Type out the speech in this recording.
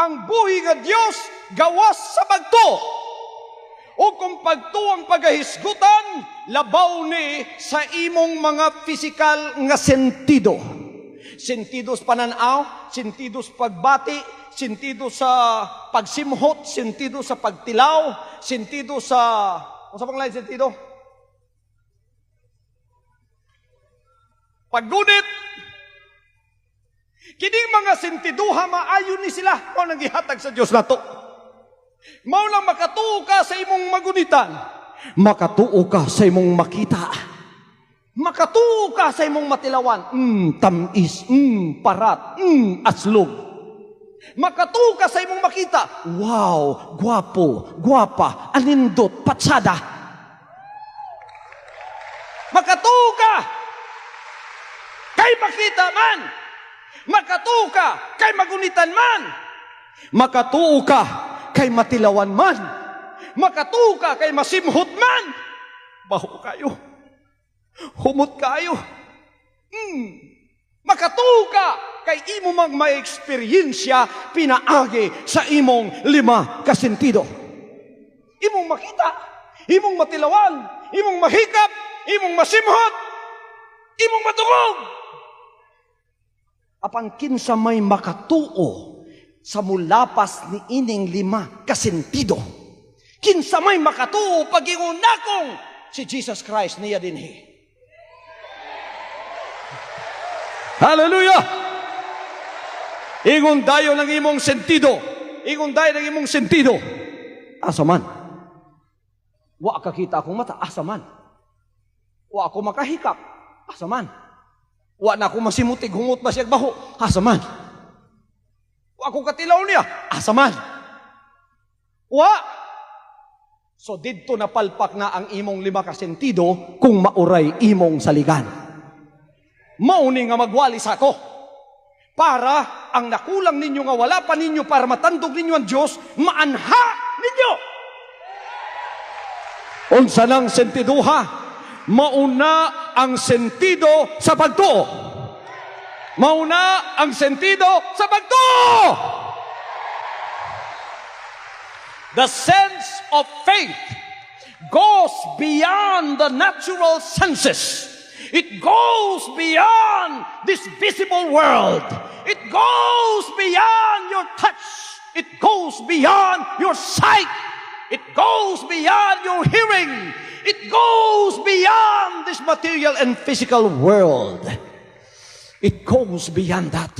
ang buhi nga Dios gawas sa pagtuo. O kung pagtuo ang pagahisgutan, labaw ni sa imong mga pisikal nga sentido. Sentido sa pananaw, sentido sa pagbati, sentido sa pagsimhot, sentido sa pagtilaw, sentido sa... Ano sa panglain sentido? Paggunit. Kining mga sentiduha, maayon ni sila. Mao nang gihatag sa Dios nato. Mao lang makatuo ka sa imong magunitan. Makatuo ka sa imong makita. Makatuo ka sa imong matilawan. Tamis, parat, aslog. Makatuo ka sa imong makita. Wow, gwapo, gwapa, anindot, patsada. Makatuo ka kay makita man. Makatuo ka kay magunitan man. Makatuo ka kay matilawan man. Makatuo ka kay masimhot man. Baho kayo. Humot kayo. Makatuo ka kay imo mang ma-eksperyensya pinaagi sa imong 5 ka sentido. Imong makita, imong matilawan, imong mahikap, imong masimhot, imong matungog. Apan kinsa may makatuo sa mulapas ni ining 5 ka sentido. Kinsa may makatuo pag-ingon nakong si Jesus Christ niya dinhi. Hallelujah! Ingon dayo ng imong sentido. Ingon dayo ng imong sentido. Asa man? Wa ka kita akong mata. Asa man? Wa ako makahikap. Asa man? Wa na ako masimutig. Humot ba siyag baho? Asa man? Wa ako katilaw niya. Asa man? Wa! So didto napalpak na ang imong 5 ka sentido kung mauray imong saligan. Mauni nga magwalis ako para ang nakulang ninyo nga wala pa ninyo para matandog ninyo ang Diyos, maanha ninyo. Unsa nang sentiduha? Mauna ang sentido sa pagtuo. Mauna ang sentido sa pagtuo. The sense of faith goes beyond the natural senses. It goes beyond this visible world. It goes beyond your touch. It goes beyond your sight. It goes beyond your hearing. It goes beyond this material and physical world. It goes beyond that.